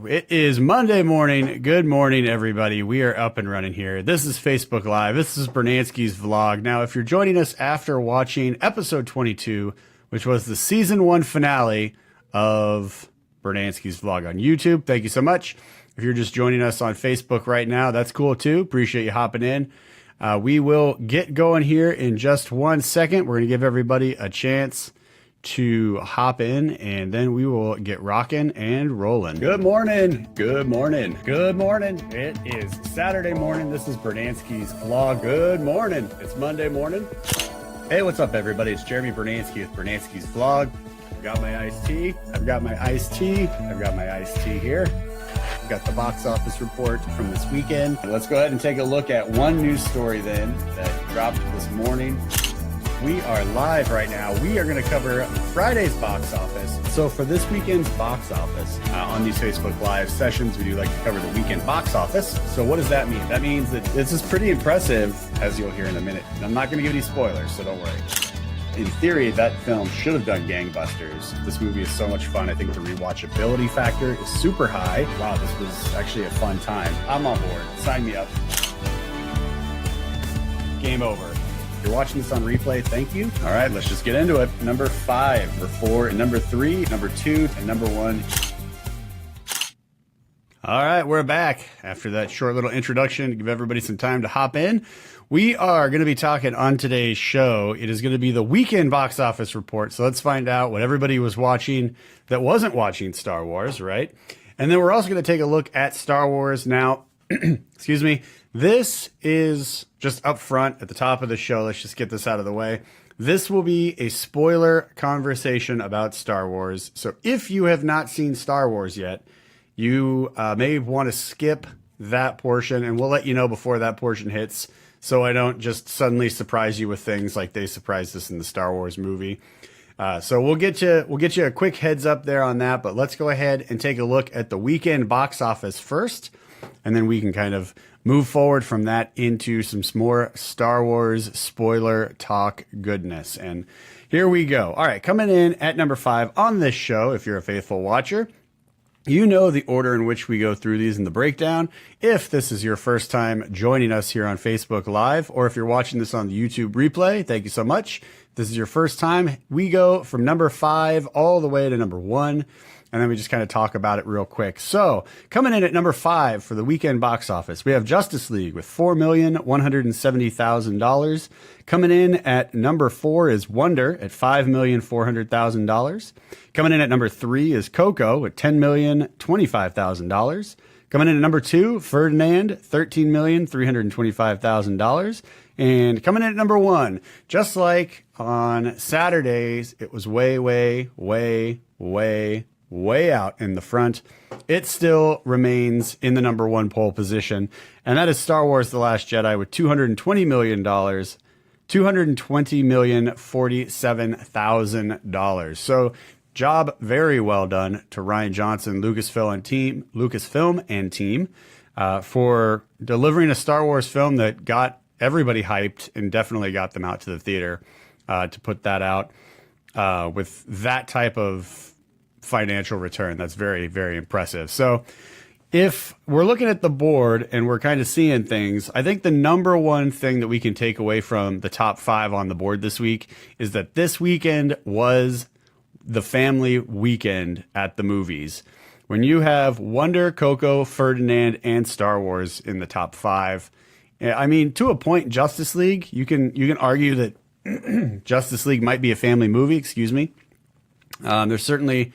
It is Monday morning. Good morning, everybody. We are up and running here. This is Facebook Live. This is Brunansky's vlog. Now, if you're joining us after watching episode 22, which was the season 1 finale of Brunansky's vlog on YouTube, thank you so much. If you're just joining us on Facebook right now, that's cool too. Appreciate you hopping in. We will get going here in just 1 second. We're going to give everybody a chance to hop in, and then we will get rocking and rolling. Good morning. Good morning. Good morning. It is Saturday morning. This is Brunansky's vlog. Good morning. It's Monday morning. Hey, what's up, everybody? It's Jeremy Brunansky with Brunansky's vlog. I've got my iced tea. I've got my iced tea. I've got my iced tea here. I've got the box office report from this weekend. Let's go ahead and take a look at one news story then that dropped this morning. We are live right now. We are going to cover Friday's box office. So for this weekend's box office, on these Facebook Live sessions, we do like to cover the weekend box office. So what does that mean? That means that this is pretty impressive, as you'll hear in a minute. I'm not going to give any spoilers, so don't worry. In theory, that film should have done gangbusters. This movie is so much fun. I think the rewatchability factor is super high. Wow, this was actually a fun time. I'm on board. Sign me up. Game over. If you're watching this on replay, thank you. All right, let's just get into it. Number 5, number 4, and number 3, number 2, and number 1. All right, we're back after that short little introduction to give everybody some time to hop in. We are going to be talking on today's show. It is going to be the weekend box office report. So let's find out what everybody was watching that wasn't watching Star Wars, right? And then we're also going to take a look at Star Wars. Now, excuse me, this is just up front at the top of the show. Let's just get this out of the way. This will be a spoiler conversation about Star Wars. So if you have not seen Star Wars yet, you may want to skip that portion, and we'll let you know before that portion hits, so I don't just suddenly surprise you with things like they surprised us in the Star Wars movie. So we'll get you a quick heads up there on that, but let's go ahead and take a look at the weekend box office first, and then we can kind of move forward from that into some more Star Wars spoiler talk goodness. And here we go. All right, coming in at number 5 on this show, if you're a faithful watcher, you know the order in which we go through these in the breakdown. If this is your first time joining us here on Facebook Live, or if you're watching this on the YouTube replay, thank you so much. If this is your first time, we go from number 5 all the way to number 1, and then we just kind of talk about it real quick. So coming in at number 5 for the weekend box office, we have Justice League with $4,170,000. Coming in at number 4 is Wonder at $5,400,000. Coming in at number 3 is Coco at $10,025,000. Coming in at number 2, Ferdinand, $13,325,000. And coming in at number 1, just like on Saturdays, it was way out in the front. It still remains in the number 1 pole position, and that is Star Wars The Last Jedi with $220 million, $220,047,000. So job very well done to Rian Johnson, Lucasfilm and team for delivering a Star Wars film that got everybody hyped and definitely got them out to the theater to put that out with that type of financial return. That's very, very impressive. So if we're looking at the board and we're kind of seeing things, I think the number one thing that we can take away from the top 5 on the board this week is that this weekend was the family weekend at the movies. When you have Wonder, Coco, Ferdinand, and Star Wars in the top 5, I mean, to a point, Justice League, you can argue that Justice League might be a family movie, excuse me. There's certainly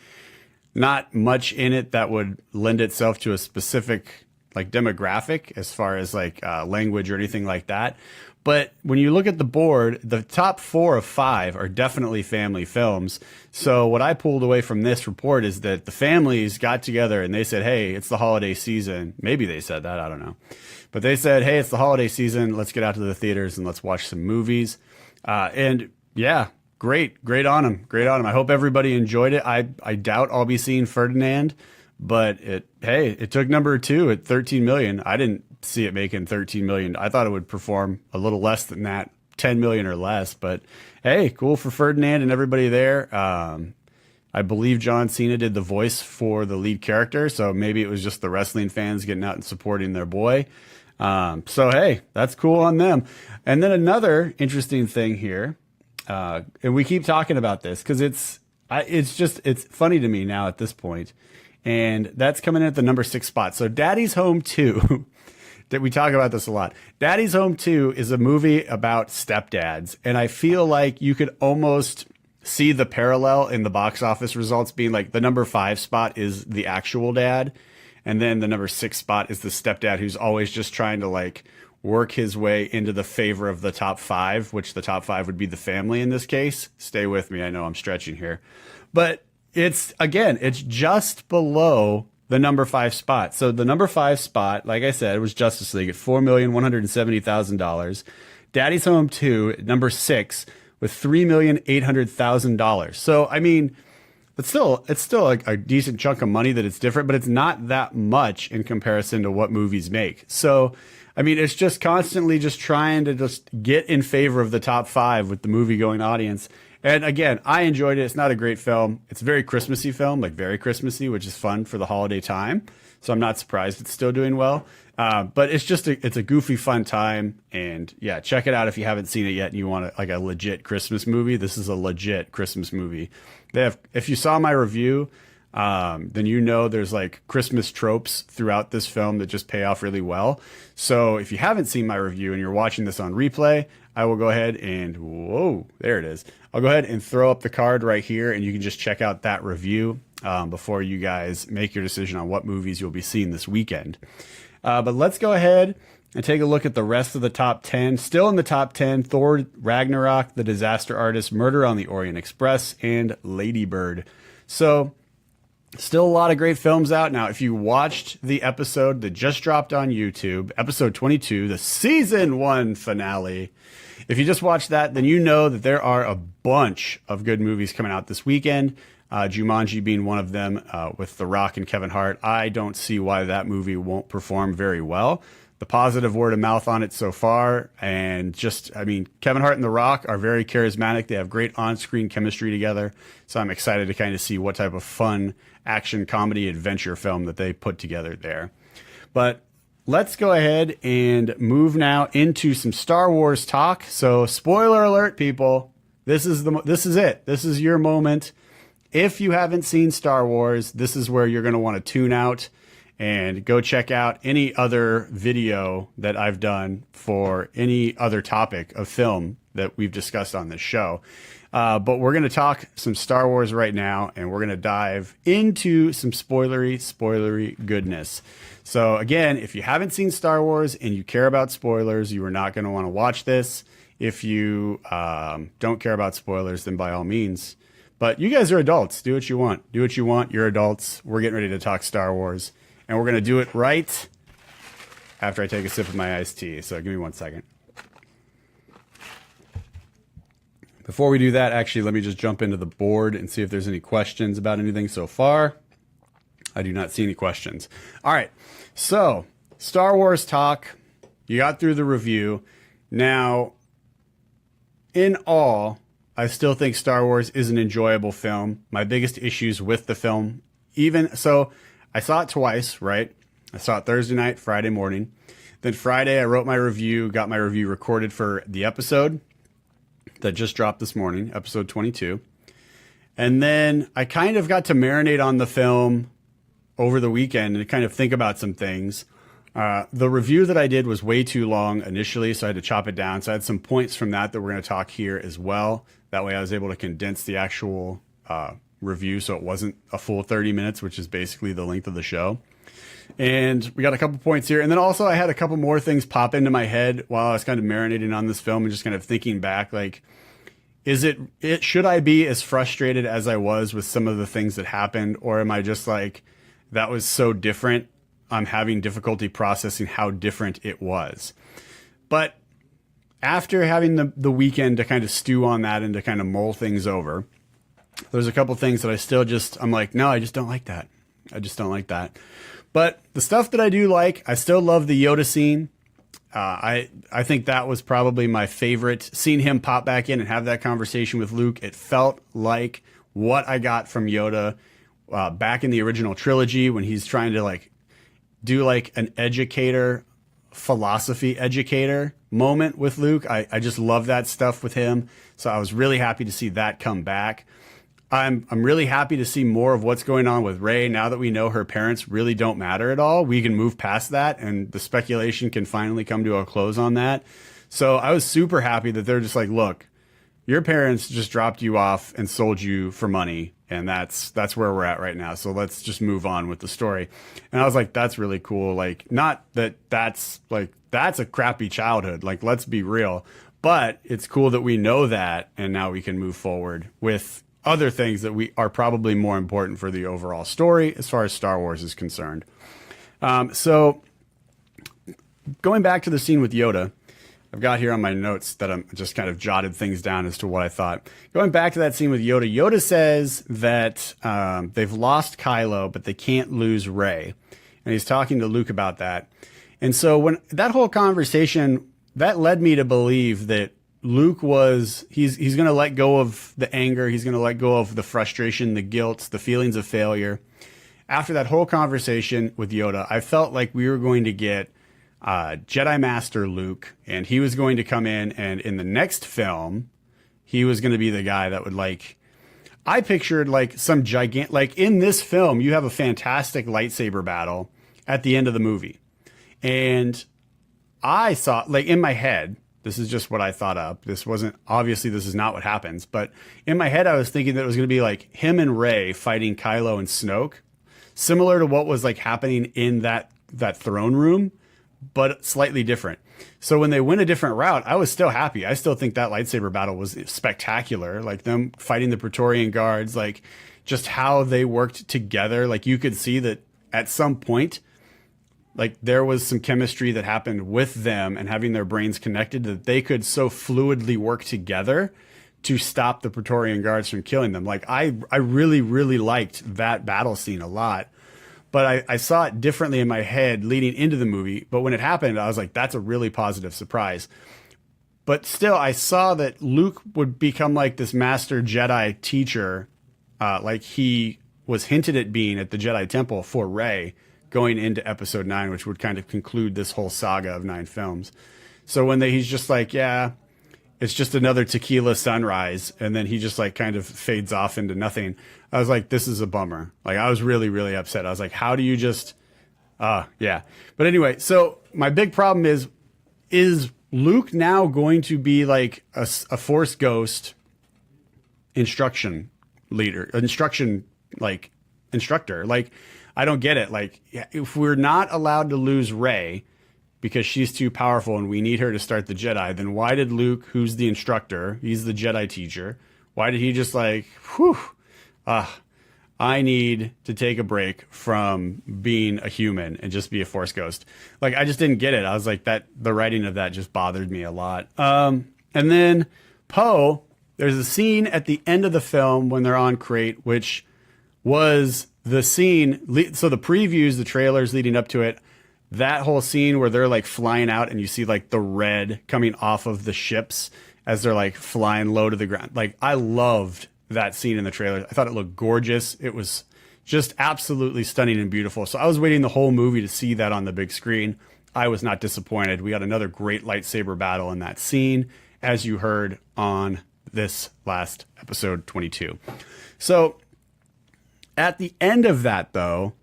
not much in it that would lend itself to a specific like demographic as far as like language or anything like that. But when you look at the board, the top 4 of 5 are definitely family films. So what I pulled away from this report is that the families got together and they said, hey, it's the holiday season. Maybe they said that, I don't know. But they said, hey, it's the holiday season. Let's get out to the theaters and let's watch some movies. And yeah, great on them. Great on them. I hope everybody enjoyed it. I doubt I'll be seeing Ferdinand, but it took number 2 at 13 million. I didn't see it making 13 million. I thought it would perform a little less than that, 10 million or less, but hey, cool for Ferdinand and everybody there. I believe John Cena did the voice for the lead character, so maybe it was just the wrestling fans getting out and supporting their boy. So hey, that's cool on them. And then another interesting thing here, and we keep talking about this because it's funny to me now at this point, and that's coming in at the number 6 spot. So Daddy's Home 2. That we talk about this a lot. Daddy's Home 2 is a movie about stepdads, and I feel like you could almost see the parallel in the box office results being like the number 5 spot is the actual dad, and then the number 6 spot is the stepdad who's always just trying to like work his way into the favor of the top 5, which the top 5 would be the family in this case. Stay with me. I know I'm stretching here, but it's just below the number 5 spot. So the number 5 spot, like I said, was Justice League at $4,170,000. Daddy's Home 2, number 6, with $3,800,000. So I mean, it's still a decent chunk of money that it's different, but it's not that much in comparison to what movies make. So I mean, it's just constantly just trying to just get in favor of the top 5 with the movie going audience. And again, I enjoyed it. It's not a great film. It's a very Christmassy film, like very Christmassy, which is fun for the holiday time. So I'm not surprised it's still doing well. But it's just it's a goofy, fun time. And yeah, check it out if you haven't seen it yet and you want like a legit Christmas movie. This is a legit Christmas movie. If you saw my review, then you know there's like Christmas tropes throughout this film that just pay off really well. So if you haven't seen my review and you're watching this on replay, I will go ahead and, whoa, there it is. I'll go ahead and throw up the card right here, and you can just check out that review before you guys make your decision on what movies you'll be seeing this weekend. But let's go ahead and take a look at the rest of the top 10. Still in the top 10, Thor Ragnarok, The Disaster Artist, Murder on the Orient Express, and Lady Bird. So still a lot of great films out. Now, if you watched the episode that just dropped on YouTube, episode 22, the season 1 finale, if you just watched that, then you know that there are a bunch of good movies coming out this weekend. Jumanji being one of them, with The Rock and Kevin Hart. I don't see why that movie won't perform very well. The positive word of mouth on it so far, and just, I mean, Kevin Hart and The Rock are very charismatic. They have great on-screen chemistry together. So I'm excited to kind of see what type of fun action comedy adventure film that they put together there. But let's go ahead and move now into some Star Wars talk. So spoiler alert, people, this is it. This is your moment. If you haven't seen Star Wars, this is where you're going to want to tune out and go check out any other video that I've done for any other topic of film that we've discussed on this show. But we're going to talk some Star Wars right now, and we're going to dive into some spoilery goodness. So again, if you haven't seen Star Wars and you care about spoilers, you are not going to want to watch this. If you don't care about spoilers, then by all means. But you guys are adults. Do what you want. Do what you want. You're adults. We're getting ready to talk Star Wars. And we're going to do it right after I take a sip of my iced tea. So give me 1 second. Before we do that, actually, let me just jump into the board and see if there's any questions about anything so far. I do not see any questions. All right. So Star Wars talk. You got through the review. Now, in all, I still think Star Wars is an enjoyable film. My biggest issues with the film, I saw it twice, right? I saw it Thursday night, Friday morning. Then Friday, I wrote my review, got my review recorded for the episode that just dropped this morning, episode 22. And then I kind of got to marinate on the film over the weekend and kind of think about some things. The review that I did was way too long initially, so I had to chop it down. So I had some points from that we're going to talk here as well. That way I was able to condense the actual review so it wasn't a full 30 minutes, which is basically the length of the show. And we got a couple points here. And then also I had a couple more things pop into my head while I was kind of marinating on this film and just kind of thinking back, like, should I be as frustrated as I was with some of the things that happened? Or am I just like, that was so different, I'm having difficulty processing how different it was? But after having the weekend to kind of stew on that and to kind of mull things over, there's a couple things that I'm like, no, I just don't like that. I just don't like that. But the stuff that I do like, I still love the Yoda scene. I think that was probably my favorite. Seeing him pop back in and have that conversation with Luke, it felt like what I got from Yoda back in the original trilogy when he's trying to like do like an educator, philosophy educator moment with Luke. I just love that stuff with him. So I was really happy to see that come back. I'm really happy to see more of what's going on with Rey now that we know her parents really don't matter at all. We can move past that and the speculation can finally come to a close on that. So I was super happy that they're just like, look, your parents just dropped you off and sold you for money. And that's where we're at right now. So let's just move on with the story. And I was like, that's really cool. Like, not that that's a crappy childhood. Like, let's be real. But it's cool that we know that. And now we can move forward with other things that we are probably more important for the overall story as far as Star Wars is concerned. So going back to the scene with Yoda, I've got here on my notes that I'm just kind of jotted things down as to what I thought. Going back to that scene with Yoda, Yoda says that they've lost Kylo, but they can't lose Rey. And he's talking to Luke about that. And so when that whole conversation, that led me to believe that Luke he's going to let go of the anger. He's going to let go of the frustration, the guilt, the feelings of failure. After that whole conversation with Yoda, I felt like we were going to get Jedi Master Luke, and he was going to come in the next film, he was going to be the guy that would I pictured like some gigantic, like in this film, you have a fantastic lightsaber battle at the end of the movie. And I saw, like in my head, this is just what I thought up. This is not what happens, but in my head, I was thinking that it was going to be like him and Rey fighting Kylo and Snoke, similar to what was like happening in that throne room, but slightly different. So when they went a different route, I was still happy. I still think that lightsaber battle was spectacular. Like them fighting the Praetorian guards, like just how they worked together. Like you could see that at some point, like there was some chemistry that happened with them and having their brains connected that they could so fluidly work together to stop the Praetorian guards from killing them. Like I really, really liked that battle scene a lot. But I saw it differently in my head leading into the movie. But when it happened, I was like, that's a really positive surprise. But still, I saw that Luke would become like this master Jedi teacher, like he was hinted at being at the Jedi Temple for Rey going into Episode 9, which would kind of conclude this whole saga of 9 films. So when he's just like, yeah, it's just another tequila sunrise, and then he just like kind of fades off into nothing. I was like, this is a bummer. Like I was really, really upset. I was like, how do you just, yeah. But anyway, so my big problem is Luke now going to be like a Force Ghost instructor? Like I don't get it. Like if we're not allowed to lose Rey because she's too powerful and we need her to start the Jedi, then why did Luke, who's the instructor, he's the Jedi teacher, why did he just like, I need to take a break from being a human and just be a Force Ghost. Like, I just didn't get it. I was like, the writing of that just bothered me a lot. And then Poe, there's a scene at the end of the film when they're on Crate, which was the scene. So the previews, the trailers leading up to it, that whole scene where they're like flying out and you see like the red coming off of the ships as they're like flying low to the ground. Like, I loved that scene in the trailer. I thought it looked gorgeous. It was just absolutely stunning and beautiful. So I was waiting the whole movie to see that on the big screen. I was not disappointed. We got another great lightsaber battle in that scene, as you heard on this last episode 22. So at the end of that, though,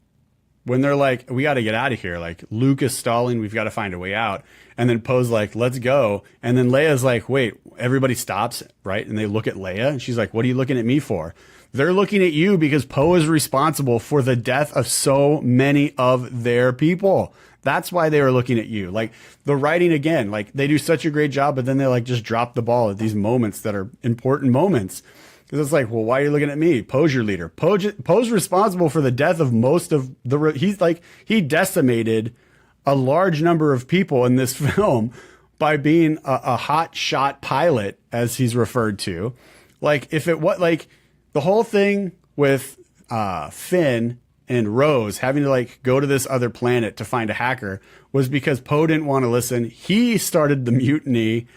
when they're like, we got to get out of here, like Luke is stalling, we've got to find a way out. And then Poe's like, let's go. And then Leia's like, wait, everybody stops, right? And they look at Leia and she's like, what are you looking at me for? They're looking at you because Poe is responsible for the death of so many of their people. That's why they were looking at you. Like the writing, again, like they do such a great job, but then they like just drop the ball at these moments that are important moments. Because it's like, well, why are you looking at me? Poe's your leader. Poe's responsible for the death of most of the... He decimated a large number of people in this film by being a hot shot pilot, as he's referred to. Like, if it was like the whole thing with Finn and Rose having to like go to this other planet to find a hacker was because Poe didn't want to listen. He started the mutiny,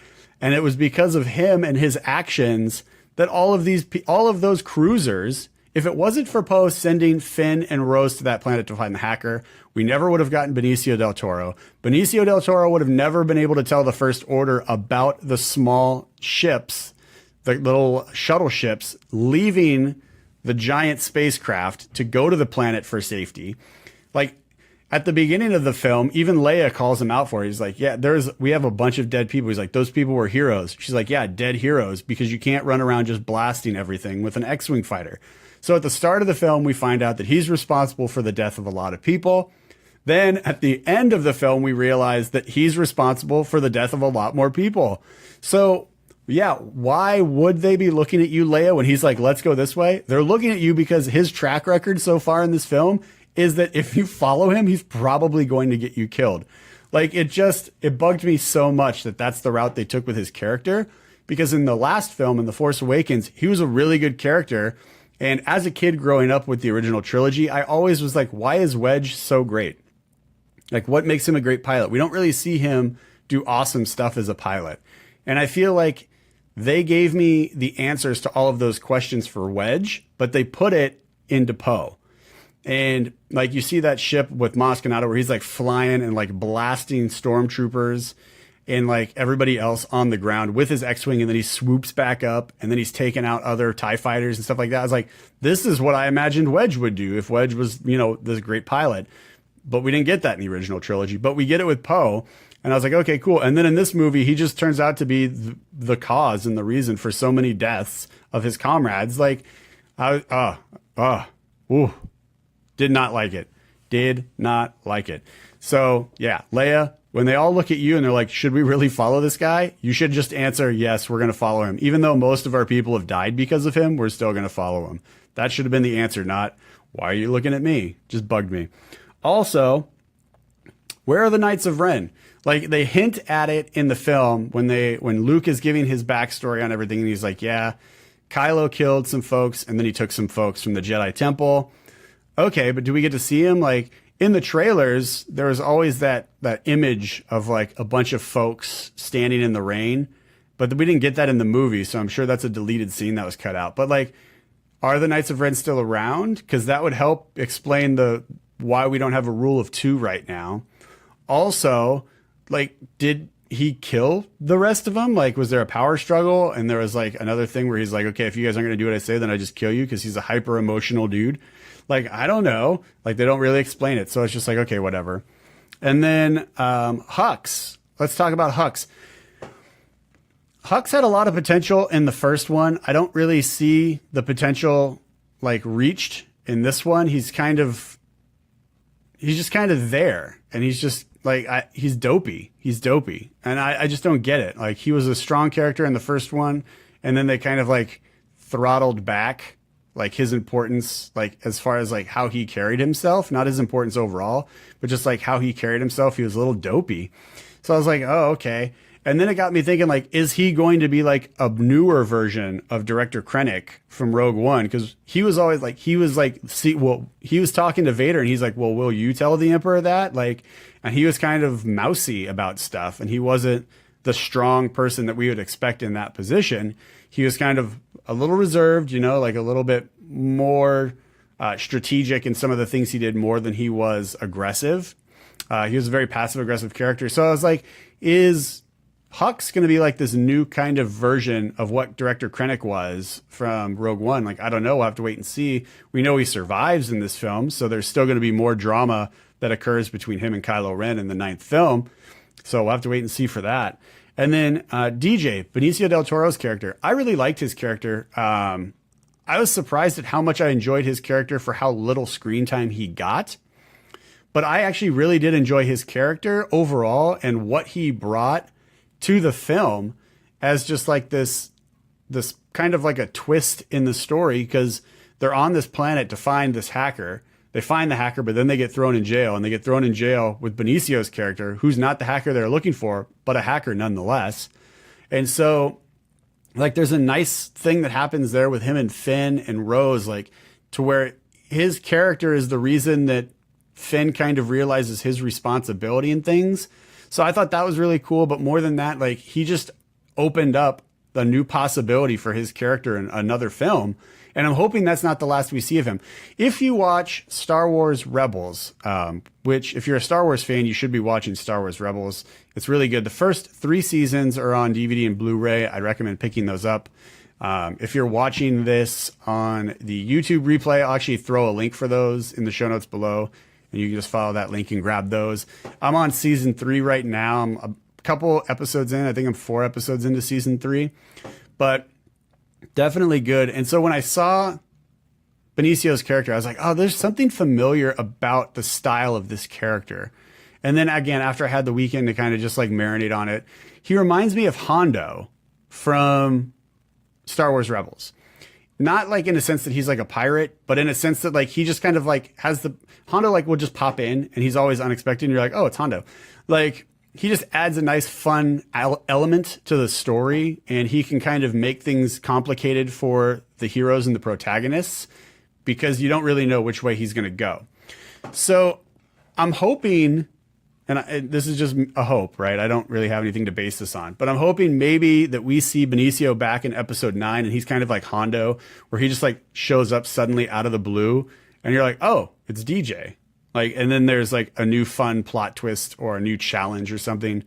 and it was because of him and his actions that all of those cruisers, if it wasn't for Poe sending Finn and Rose to that planet to find the hacker, we never would have gotten Benicio del Toro. Benicio del Toro would have never been able to tell the First Order about the small ships, the little shuttle ships, leaving the giant spacecraft to go to the planet for safety. Like, at the beginning of the film, even Leia calls him out for it. He's like, yeah, we have a bunch of dead people. He's like, those people were heroes. She's like, yeah, dead heroes, because you can't run around just blasting everything with an X-Wing fighter. So at the start of the film, we find out that he's responsible for the death of a lot of people. Then at the end of the film, we realize that he's responsible for the death of a lot more people. So yeah, why would they be looking at you, Leia, when he's like, let's go this way? They're looking at you because his track record so far in this film is that if you follow him, he's probably going to get you killed. Like, it bugged me so much that that's the route they took with his character, because in the last film, in The Force Awakens, he was a really good character. And as a kid growing up with the original trilogy, I always was like, why is Wedge so great? Like, what makes him a great pilot? We don't really see him do awesome stuff as a pilot. And I feel like they gave me the answers to all of those questions for Wedge, but they put it into Poe. And like, you see that ship with Maz Kanata where he's like flying and like blasting stormtroopers and like everybody else on the ground with his X-Wing, and then he swoops back up and then he's taking out other TIE fighters and stuff like that. I was like, this is what I imagined Wedge would do if Wedge was, this great pilot. But we didn't get that in the original trilogy, but we get it with Poe. And I was like, okay, cool. And then in this movie, he just turns out to be the cause and the reason for so many deaths of his comrades. Like, did not like it. Did not like it. So yeah, Leia, when they all look at you and they're like, should we really follow this guy? You should just answer, yes, we're going to follow him. Even though most of our people have died because of him, we're still going to follow him. That should have been the answer, not, why are you looking at me? Just bugged me. Also, where are the Knights of Ren? Like, they hint at it in the film when Luke is giving his backstory on everything, and he's like, yeah, Kylo killed some folks, and then he took some folks from the Jedi Temple. Okay, but do we get to see him? Like, in the trailers, there was always that image of like a bunch of folks standing in the rain, but we didn't get that in the movie, so I'm sure that's a deleted scene that was cut out. But like, are the Knights of Ren still around? Because that would help explain why we don't have a rule of 2 right now. Also, like, did he kill the rest of them? Like, was there a power struggle? And there was like another thing where he's like, okay, if you guys aren't going to do what I say, then I just kill you, because he's a hyper emotional dude. Like, I don't know. Like, they don't really explain it. So it's just like, okay, whatever. And then Hux. Let's talk about Hux. Hux had a lot of potential in the first one. I don't really see the potential like reached in this one. He's just kind of there. And he's just like, he's dopey. He's dopey. And I just don't get it. Like, he was a strong character in the first one, and then they kind of like throttled back like his importance, like as far as like how he carried himself, not his importance overall, but just like how he carried himself. He was a little dopey. So I was like, oh, okay. And then it got me thinking, like, is he going to be like a newer version of Director Krennic from Rogue One? Because he was always like, he was talking to Vader, and he's like, well, will you tell the Emperor that? Like, and he was kind of mousy about stuff, and he wasn't the strong person that we would expect in that position. He was kind of a little reserved, like a little bit more strategic in some of the things he did, more than he was aggressive. He was a very passive aggressive character. So I was like, is Hux going to be like this new kind of version of what Director Krennic was from Rogue One? Like, I don't know. We'll have to wait and see. We know he survives in this film, so there's still going to be more drama that occurs between him and Kylo Ren in the 9th film. So we'll have to wait and see for that. And then DJ, Benicio del Toro's character. I really liked his character. I was surprised at how much I enjoyed his character for how little screen time he got. But I actually really did enjoy his character overall and what he brought to the film as just like this kind of like a twist in the story, because they're on this planet to find this hacker. They find the hacker, but then they get thrown in jail, and they get thrown in jail with Benicio's character, who's not the hacker they're looking for, but a hacker nonetheless. And so like, there's a nice thing that happens there with him and Finn and Rose, like, to where his character is the reason that Finn kind of realizes his responsibility in things. So I thought that was really cool. But more than that, like, he just opened up a new possibility for his character in another film. And I'm hoping that's not the last we see of him. If you watch Star Wars Rebels, which if you're a Star Wars fan, you should be watching Star Wars Rebels. It's really good. The first 3 seasons are on DVD and Blu-ray. I recommend picking those up. If you're watching this on the YouTube replay, I'll actually throw a link for those in the show notes below, and you can just follow that link and grab those. I'm on season 3 right now. I'm a couple episodes in. I think I'm 4 episodes into season 3, but definitely good. And so when I saw Benicio's character, I was like, oh, there's something familiar about the style of this character. And then again, after I had the weekend to kind of just like marinate on it, he reminds me of Hondo from Star Wars Rebels. Not like in a sense that he's like a pirate, but in a sense that like he just kind of like has the Hondo like will just pop in and he's always unexpected. And you're like, oh, it's Hondo. Like he just adds a nice fun element to the story, and he can kind of make things complicated for the heroes and the protagonists because you don't really know which way he's going to go. So I'm hoping, and this is just a hope, right? I don't really have anything to base this on, but I'm hoping maybe that we see Benicio back in episode 9 and he's kind of like Hondo, where he just like shows up suddenly out of the blue and you're like, oh, it's DJ. Like, and then there's like a new fun plot twist or a new challenge or something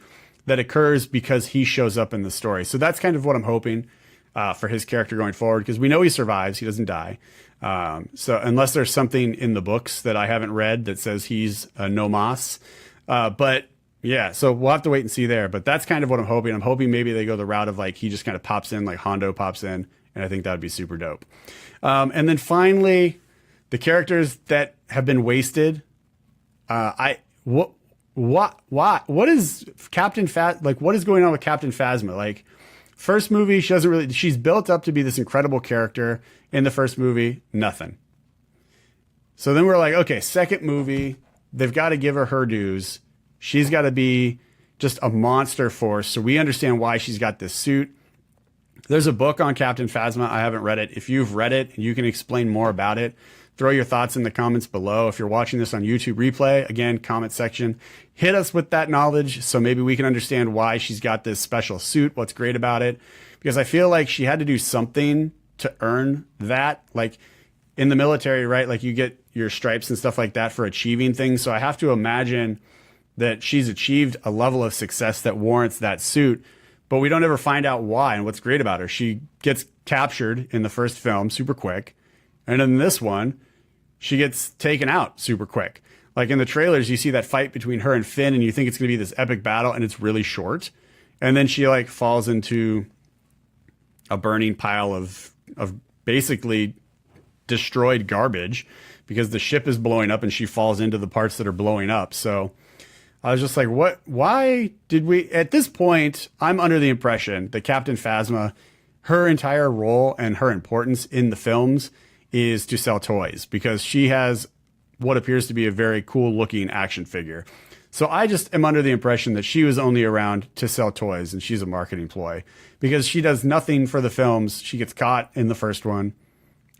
that occurs because he shows up in the story. So that's kind of what I'm hoping for his character going forward, because we know he survives. He doesn't die. So unless there's something in the books that I haven't read that says he's a no mas. But yeah, so we'll have to wait and see there. But that's kind of what I'm hoping. I'm hoping maybe they go the route of like he just kind of pops in, like Hondo pops in, and I think that would be super dope. And then finally, the characters that have been wasted. What is Captain like what is going on with Captain Phasma? Like, first movie, she's built up to be this incredible character. In the first movie, nothing. So then we're like, okay, second movie, they've got to give her dues. She's got to be just a monster force. So we understand why she's got this suit. There's a book on Captain Phasma. I haven't read it. If you've read it and you can explain more about it, throw your thoughts in the comments below. If you're watching this on YouTube replay, again, comment section, hit us with that knowledge so maybe we can understand why she's got this special suit, what's great about it. Because I feel like she had to do something to earn that. Like in the military, right? Like you get your stripes and stuff like that for achieving things. So I have to imagine that she's achieved a level of success that warrants that suit, but we don't ever find out why and what's great about her. She gets captured in the first film super quick. And in this one, she gets taken out super quick. Like in the trailers, you see that fight between her and Finn, and you think it's going to be this epic battle, and it's really short. And then she like falls into a burning pile of basically destroyed garbage because the ship is blowing up, and she falls into the parts that are blowing up. So I was just like, what? Why did we? At this point, I'm under the impression that Captain Phasma, her entire role and her importance in the films is to sell toys, because she has what appears to be a very cool looking action figure. So I just am under the impression that she was only around to sell toys and she's a marketing ploy, because she does nothing for the films. She gets caught in the first one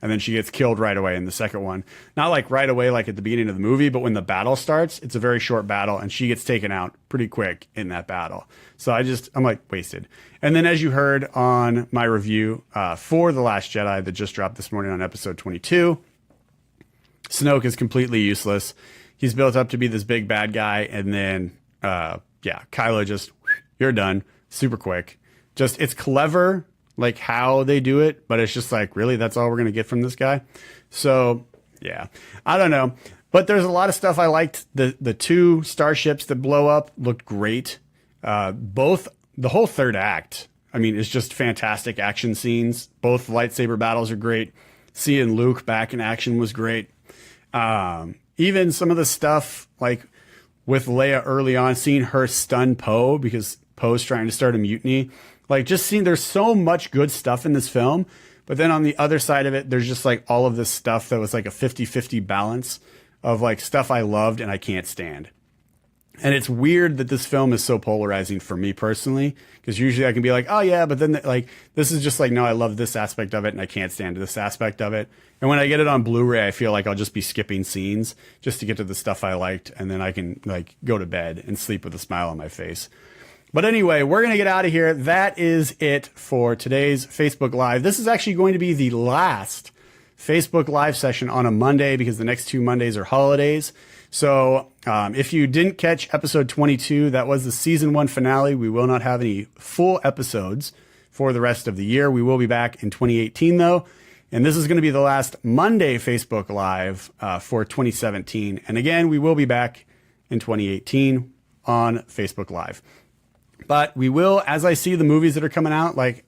and then she gets killed right away in the second one. Not like right away, like at the beginning of the movie, but when the battle starts, it's a very short battle and she gets taken out pretty quick in that battle. So I'm like wasted. And then as you heard on my review for The Last Jedi that just dropped this morning on episode 22, Snoke is completely useless. He's built up to be this big bad guy. And then, Kylo just, you're done super quick. Just, it's clever, like how they do it, but it's just like, really, that's all we're going to get from this guy. So yeah, I don't know, but there's a lot of stuff I liked. The 2 starships that blow up looked great. The whole third act, I mean, is just fantastic action scenes. Both lightsaber battles are great. Seeing Luke back in action was great. Even some of the stuff like with Leia early on, seeing her stun Poe because Poe's trying to start a mutiny. Like just seeing there's so much good stuff in this film, but then on the other side of it, there's just like all of this stuff that was like a 50-50 balance of like stuff I loved and I can't stand. And it's weird that this film is so polarizing for me personally, because usually I can be like, oh yeah, but then like, this is just like, no, I love this aspect of it and I can't stand this aspect of it. And when I get it on Blu-ray, I feel like I'll just be skipping scenes just to get to the stuff I liked. And then I can like go to bed and sleep with a smile on my face. But anyway, we're going to get out of here. That is it for today's Facebook Live. This is actually going to be the last Facebook Live session on a Monday because the next 2 Mondays are holidays. So if you didn't catch episode 22, that was the season 1 finale. We will not have any full episodes for the rest of the year. We will be back in 2018 though. And this is going to be the last Monday Facebook Live for 2017. And again, we will be back in 2018 on Facebook Live. But we will, as I see the movies that are coming out, like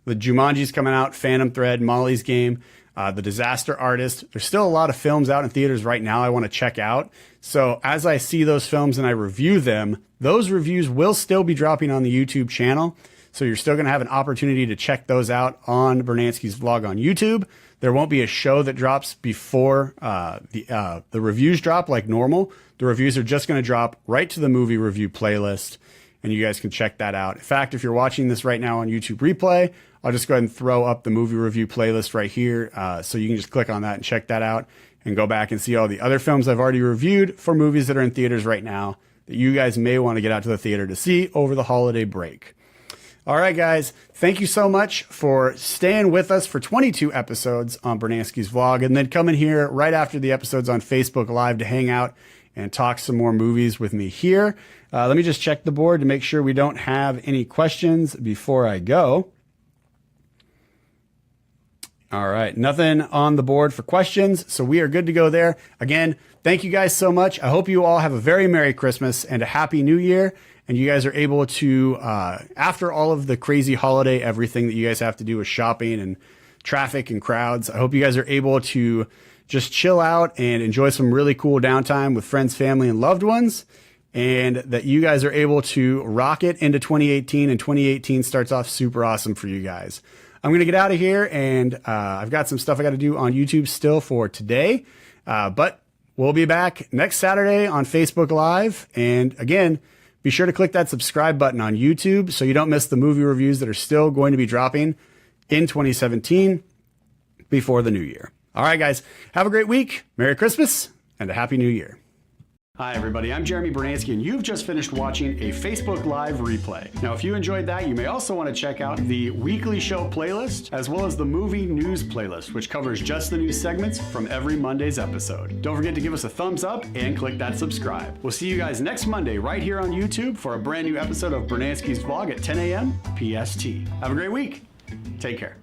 the Jumanji's coming out, Phantom Thread, Molly's Game, The Disaster Artist. There's still a lot of films out in theaters right now I want to check out. So as I see those films and I review them, those reviews will still be dropping on the YouTube channel. So you're still going to have an opportunity to check those out on Brunansky's vlog on YouTube. There won't be a show that drops before the reviews drop like normal. The reviews are just going to drop right to the movie review playlist, and you guys can check that out. In fact, if you're watching this right now on YouTube replay, I'll just go ahead and throw up the movie review playlist right here. So you can just click on that and check that out and go back and see all the other films I've already reviewed for movies that are in theaters right now that you guys may want to get out to the theater to see over the holiday break. All right, guys, thank you so much for staying with us for 22 episodes on Brunansky's vlog, and then coming here right after the episodes on Facebook Live to hang out and talk some more movies with me here. Let me just check the board to make sure we don't have any questions before I go. All right, nothing on the board for questions, so we are good to go there. Again, thank you guys so much. I hope you all have a very Merry Christmas and a Happy New Year, and you guys are able to, after all of the crazy holiday, everything that you guys have to do with shopping and traffic and crowds, I hope you guys are able to just chill out and enjoy some really cool downtime with friends, family, and loved ones, and that you guys are able to rock it into 2018, and 2018 starts off super awesome for you guys. I'm going to get out of here, and I've got some stuff I got to do on YouTube still for today, but we'll be back next Saturday on Facebook Live. And again, be sure to click that subscribe button on YouTube so you don't miss the movie reviews that are still going to be dropping in 2017 before the new year. All right, guys, have a great week. Merry Christmas and a Happy New Year. Hi, everybody. I'm Jeremy Brunansky, and you've just finished watching a Facebook Live replay. Now, if you enjoyed that, you may also want to check out the weekly show playlist, as well as the movie news playlist, which covers just the news segments from every Monday's episode. Don't forget to give us a thumbs up and click that subscribe. We'll see you guys next Monday right here on YouTube for a brand new episode of Brunansky's vlog at 10 a.m. PST. Have a great week. Take care.